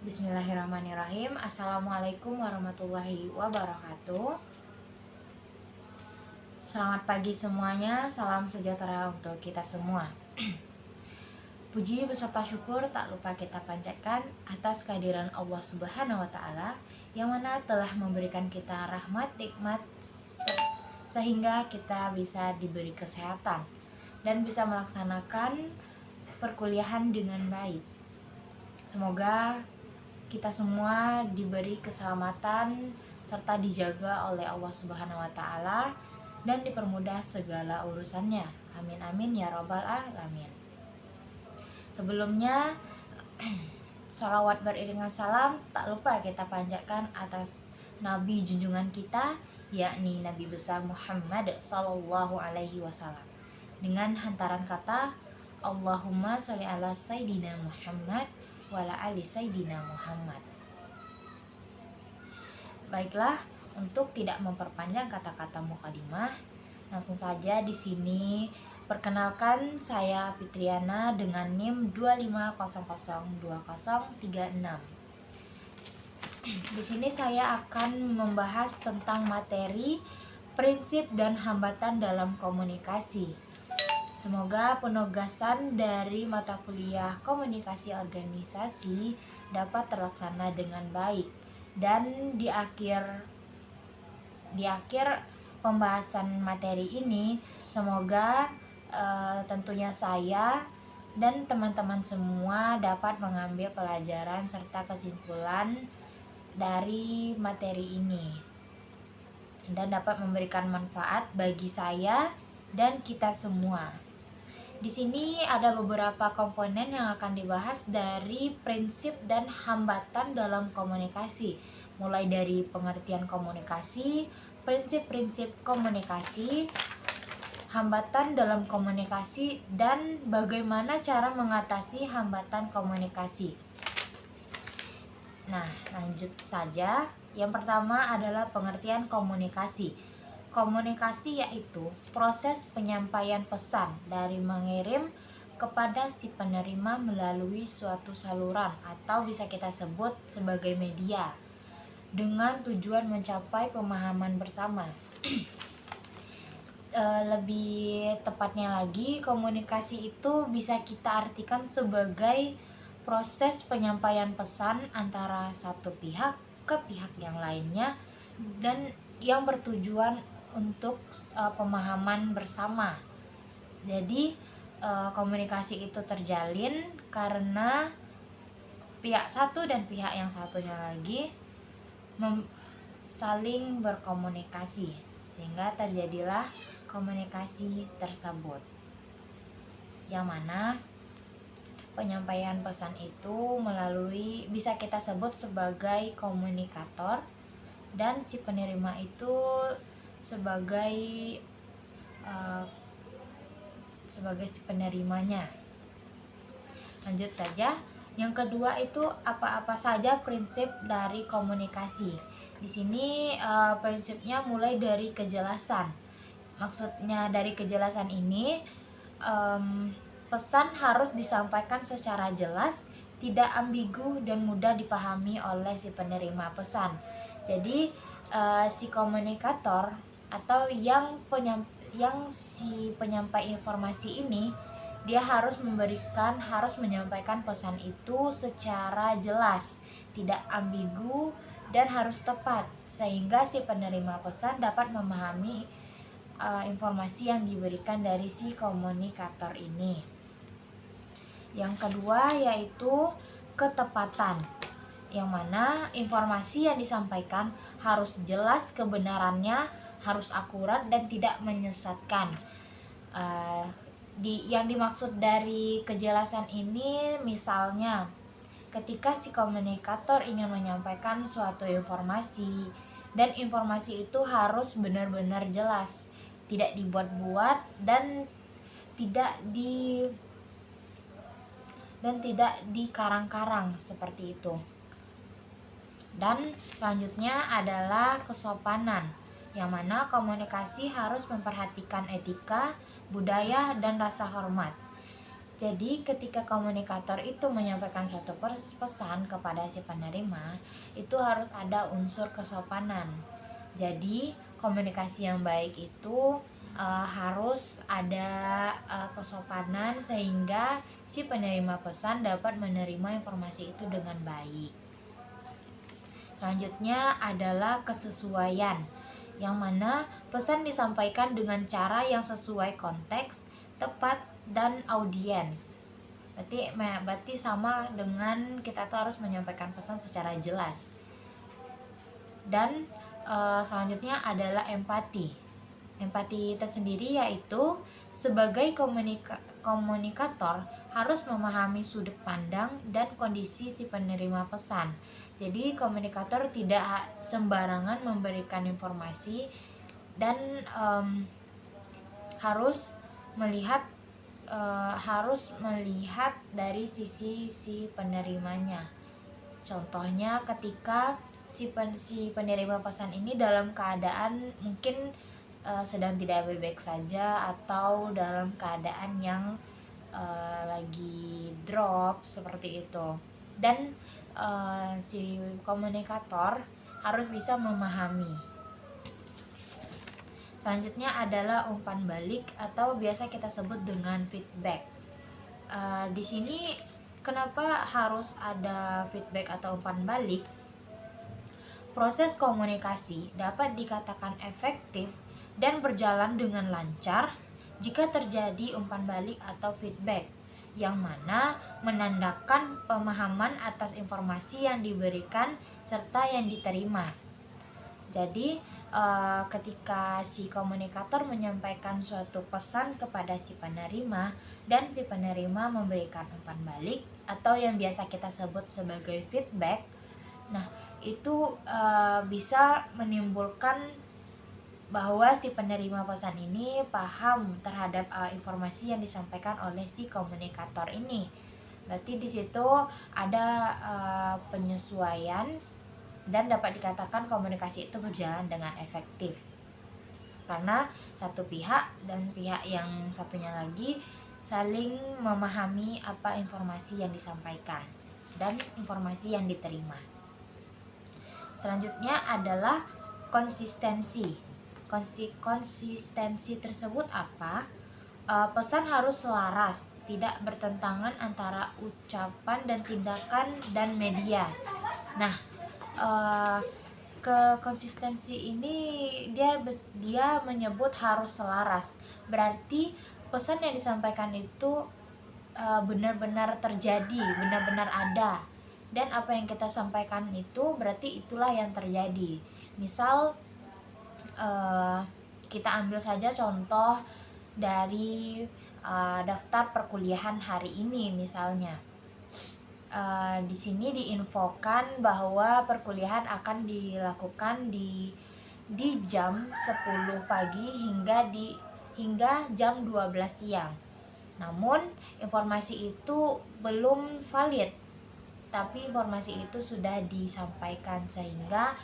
Bismillahirrahmanirrahim. Assalamualaikum warahmatullahi wabarakatuh. Selamat pagi semuanya. Salam sejahtera untuk kita semua. Puji beserta syukur tak lupa kita panjatkan atas kehadiran Allah Subhanahu wa taala yang mana telah memberikan kita rahmat nikmat sehingga kita bisa diberi kesehatan dan bisa melaksanakan perkuliahan dengan baik. Semoga kita semua diberi keselamatan serta dijaga oleh Allah Subhanahu wa taala dan dipermudah segala urusannya. Amin amin ya robbal alamin. Sebelumnya salawat beriringan salam tak lupa kita panjatkan atas Nabi junjungan kita, yakni Nabi besar Muhammad sallallahu alaihi wasallam. Dengan hantaran kata Allahumma sholli ala sayyidina Muhammad wala ali sayyidina Muhammad. Baiklah, untuk tidak memperpanjang kata-kata mukadimah, langsung saja di sini perkenalkan saya Fitriana dengan NIM 25002036. Di sini saya akan membahas tentang materi prinsip dan hambatan dalam komunikasi. Semoga penugasan dari mata kuliah komunikasi organisasi dapat terlaksana dengan baik dan di akhir pembahasan materi ini semoga tentunya saya dan teman-teman semua dapat mengambil pelajaran serta kesimpulan dari materi ini dan dapat memberikan manfaat bagi saya dan kita semua. Di sini ada beberapa komponen yang akan dibahas dari prinsip dan hambatan dalam komunikasi, mulai dari pengertian komunikasi, prinsip-prinsip komunikasi, hambatan dalam komunikasi, dan bagaimana cara mengatasi hambatan komunikasi. Nah, lanjut saja. Yang pertama adalah pengertian komunikasi. Komunikasi yaitu proses penyampaian pesan dari mengirim kepada si penerima melalui suatu saluran atau bisa kita sebut sebagai media dengan tujuan mencapai pemahaman bersama. Lebih tepatnya lagi, komunikasi itu bisa kita artikan sebagai proses penyampaian pesan antara satu pihak ke pihak yang lainnya dan yang bertujuan untuk pemahaman bersama. Jadi komunikasi itu terjalin karena pihak satu dan pihak yang satunya lagi saling berkomunikasi sehingga terjadilah komunikasi tersebut, yang mana penyampaian pesan itu melalui bisa kita sebut sebagai komunikator dan si penerima itu sebagai si penerimanya. Lanjut saja. Yang kedua itu apa-apa saja prinsip dari komunikasi. Di sini prinsipnya mulai dari kejelasan. Maksudnya dari kejelasan ini pesan harus disampaikan secara jelas, tidak ambigu dan mudah dipahami oleh si penerima pesan. Jadi si komunikator atau yang si penyampai informasi ini, dia harus menyampaikan pesan itu secara jelas, tidak ambigu dan harus tepat sehingga si penerima pesan dapat memahami informasi yang diberikan dari si komunikator ini. Yang kedua yaitu ketepatan, yang mana informasi yang disampaikan harus jelas kebenarannya, harus akurat dan tidak menyesatkan. Yang dimaksud dari kejelasan ini misalnya ketika si komunikator ingin menyampaikan suatu informasi dan informasi itu harus benar-benar jelas, tidak dibuat-buat dan tidak dikarang-karang seperti itu. Dan selanjutnya adalah kesopanan, yang mana komunikasi harus memperhatikan etika, budaya, dan rasa hormat. Jadi ketika komunikator itu menyampaikan suatu pesan kepada si penerima, itu harus ada unsur kesopanan. Jadi komunikasi yang baik itu harus ada kesopanan sehingga si penerima pesan dapat menerima informasi itu dengan baik. Selanjutnya adalah kesesuaian, yang mana pesan disampaikan dengan cara yang sesuai konteks, tepat, dan audiens. Berarti sama dengan kita tuh harus menyampaikan pesan secara jelas. Dan selanjutnya adalah empati. Empati tersendiri yaitu sebagai komunikator harus memahami sudut pandang dan kondisi si penerima pesan. Jadi komunikator tidak sembarangan memberikan informasi dan harus melihat dari sisi si penerimanya. Contohnya ketika si penerima pesan ini dalam keadaan mungkin sedang tidak baik-baik saja atau dalam keadaan yang lagi drop seperti itu, dan si komunikator harus bisa memahami. Selanjutnya adalah umpan balik atau biasa kita sebut dengan feedback. Di sini kenapa harus ada feedback atau umpan balik? Proses komunikasi dapat dikatakan efektif dan berjalan dengan lancar jika terjadi umpan balik atau feedback, yang mana menandakan pemahaman atas informasi yang diberikan serta yang diterima. Jadi ketika si komunikator menyampaikan suatu pesan kepada si penerima dan si penerima memberikan umpan balik atau yang biasa kita sebut sebagai feedback, nah itu bisa menimbulkan bahwa si penerima pesan ini paham terhadap informasi yang disampaikan oleh si komunikator ini. Berarti di situ ada penyesuaian dan dapat dikatakan komunikasi itu berjalan dengan efektif. Karena satu pihak dan pihak yang satunya lagi saling memahami apa informasi yang disampaikan dan informasi yang diterima. Selanjutnya adalah konsistensi. Konsistensi tersebut apa? Pesan harus selaras, tidak bertentangan antara ucapan dan tindakan dan media. Nah, konsistensi ini dia menyebut harus selaras. Berarti pesan yang disampaikan itu benar-benar terjadi, benar-benar ada. Dan apa yang kita sampaikan itu berarti itulah yang terjadi. Misal kita ambil saja contoh dari daftar perkuliahan hari ini misalnya. Di sini diinfokan bahwa perkuliahan akan dilakukan di jam 10 pagi hingga jam 12 siang. Namun informasi itu belum valid, tapi informasi itu sudah disampaikan sehingga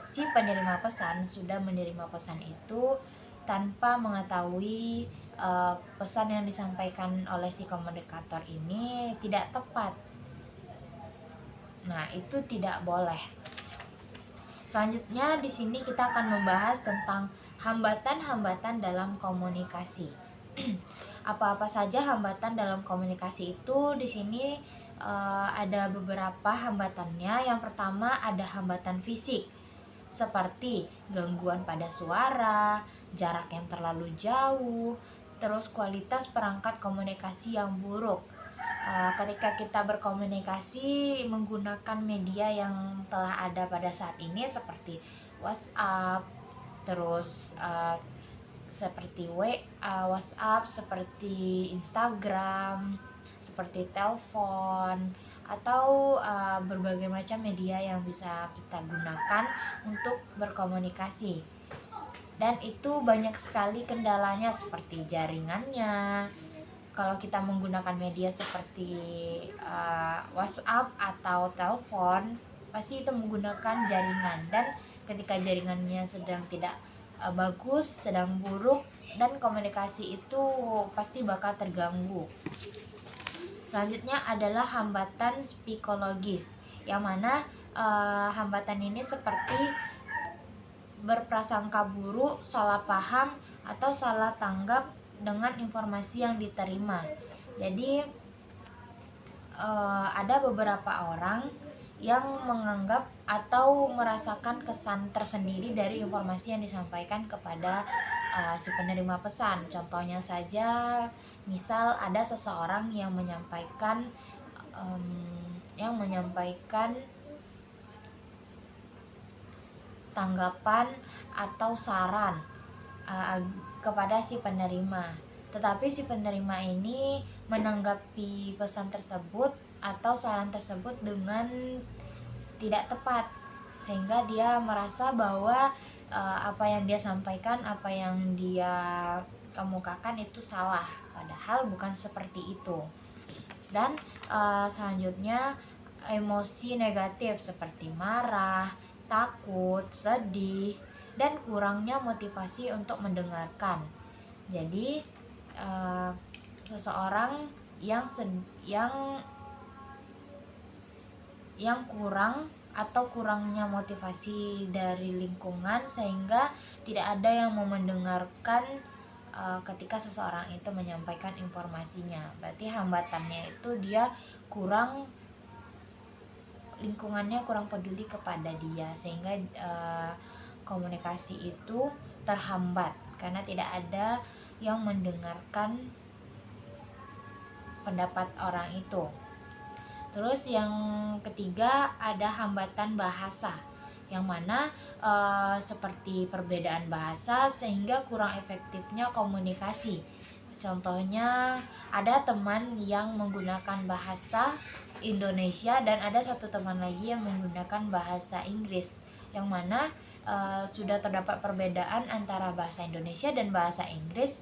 si penerima pesan sudah menerima pesan itu tanpa mengetahui pesan yang disampaikan oleh si komunikator ini tidak tepat. Nah, itu tidak boleh. Selanjutnya di sini kita akan membahas tentang hambatan-hambatan dalam komunikasi. Apa-apa saja hambatan dalam komunikasi itu di sini ada beberapa hambatannya. Yang pertama ada hambatan fisik, seperti gangguan pada suara, jarak yang terlalu jauh, terus kualitas perangkat komunikasi yang buruk. Ketika kita berkomunikasi menggunakan media yang telah ada pada saat ini seperti WhatsApp, terus seperti WhatsApp, seperti Instagram, seperti telepon, atau berbagai macam media yang bisa kita gunakan untuk berkomunikasi. Dan itu banyak sekali kendalanya seperti jaringannya. Kalau kita menggunakan media seperti WhatsApp atau telepon, pasti itu menggunakan jaringan, dan ketika jaringannya sedang tidak bagus, sedang buruk, dan komunikasi itu pasti bakal terganggu. Selanjutnya adalah hambatan psikologis, yang mana hambatan ini seperti berprasangka buruk, salah paham, atau salah tanggap dengan informasi yang diterima. Jadi ada beberapa orang yang menganggap atau merasakan kesan tersendiri dari informasi yang disampaikan kepada si penerima pesan. Contohnya saja, misal ada seseorang yang menyampaikan tanggapan atau saran kepada si penerima, tetapi si penerima ini menanggapi pesan tersebut atau saran tersebut dengan tidak tepat, sehingga dia merasa bahwa apa yang dia sampaikan, apa yang dia kemukakan itu salah, padahal bukan seperti itu. Dan selanjutnya emosi negatif seperti marah, takut, sedih, dan kurangnya motivasi untuk mendengarkan. Jadi seseorang yang kurang atau kurangnya motivasi dari lingkungan, sehingga tidak ada yang mau mendengarkan ketika seseorang itu menyampaikan informasinya. Berarti hambatannya itu dia lingkungannya kurang peduli kepada dia, sehingga komunikasi itu terhambat karena tidak ada yang mendengarkan pendapat orang itu. Terus yang ketiga ada hambatan bahasa, yang mana seperti perbedaan bahasa sehingga kurang efektifnya komunikasi. Contohnya ada teman yang menggunakan bahasa Indonesia dan ada satu teman lagi yang menggunakan bahasa Inggris, yang mana sudah terdapat perbedaan antara bahasa Indonesia dan bahasa Inggris.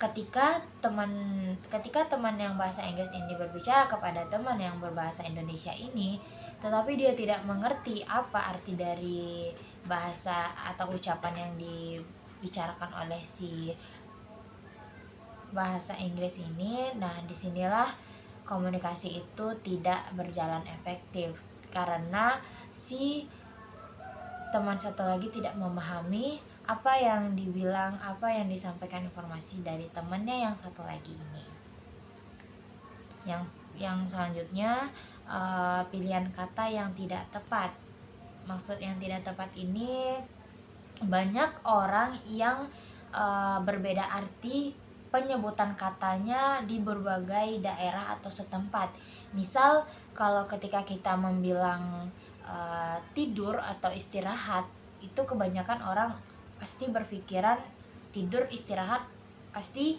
Ketika teman yang bahasa Inggris ini berbicara kepada teman yang berbahasa Indonesia ini, tetapi dia tidak mengerti apa arti dari bahasa atau ucapan yang dibicarakan oleh si bahasa Inggris ini, nah disinilah komunikasi itu tidak berjalan efektif karena si teman satu lagi tidak memahami apa yang dibilang, apa yang disampaikan informasi dari temannya yang satu lagi ini. Yang selanjutnya pilihan kata yang tidak tepat. Maksud yang tidak tepat ini, banyak orang yang berbeda arti penyebutan katanya di berbagai daerah atau setempat. Misal kalau ketika kita membilang tidur atau istirahat, itu kebanyakan orang pasti berpikiran tidur istirahat pasti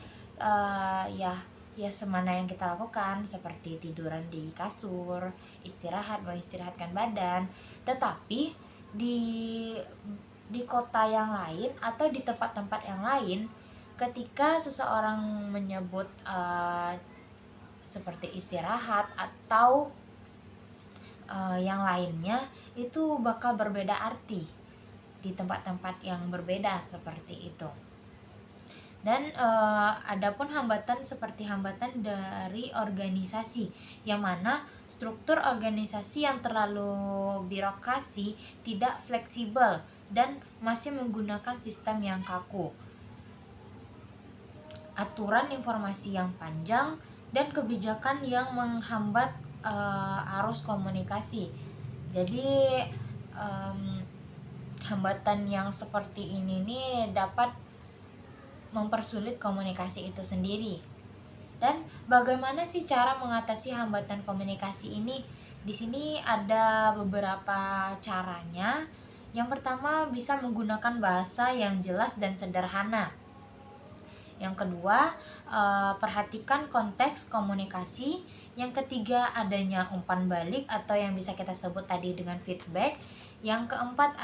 ya semana yang kita lakukan, seperti tiduran di kasur, istirahat, mengistirahatkan badan. Tetapi di kota yang lain atau di tempat-tempat yang lain, ketika seseorang menyebut seperti istirahat atau yang lainnya, itu bakal berbeda arti di tempat-tempat yang berbeda seperti itu. Dan adapun hambatan seperti hambatan dari organisasi, yang mana struktur organisasi yang terlalu birokrasi, tidak fleksibel, dan masih menggunakan sistem yang kaku, aturan informasi yang panjang, dan kebijakan yang menghambat arus komunikasi. Jadi hambatan yang seperti ini nih dapat mempersulit komunikasi itu sendiri. Dan bagaimana sih cara mengatasi hambatan komunikasi ini? Di sini ada beberapa caranya. Yang pertama, bisa menggunakan bahasa yang jelas dan sederhana. Yang kedua, perhatikan konteks komunikasi. Yang ketiga, adanya umpan balik atau yang bisa kita sebut tadi dengan feedback. Yang keempat,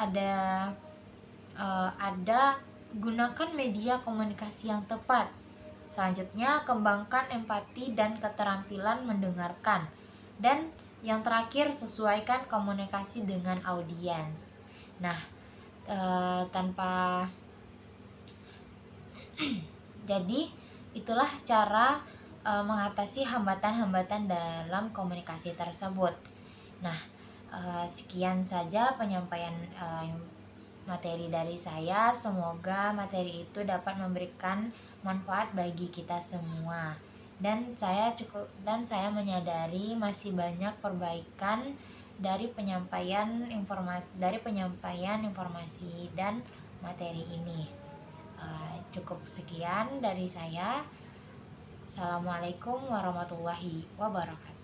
ada gunakan media komunikasi yang tepat. Selanjutnya, kembangkan empati dan keterampilan mendengarkan. Dan yang terakhir, sesuaikan komunikasi dengan audiens. Nah, tanpa Jadi itulah cara mengatasi hambatan-hambatan dalam komunikasi tersebut. Nah, sekian saja penyampaian materi dari saya. Semoga materi itu dapat memberikan manfaat bagi kita semua. Dan saya menyadari masih banyak perbaikan dari penyampaian informasi dan materi ini. Cukup sekian dari saya. Assalamualaikum warahmatullahi wabarakatuh.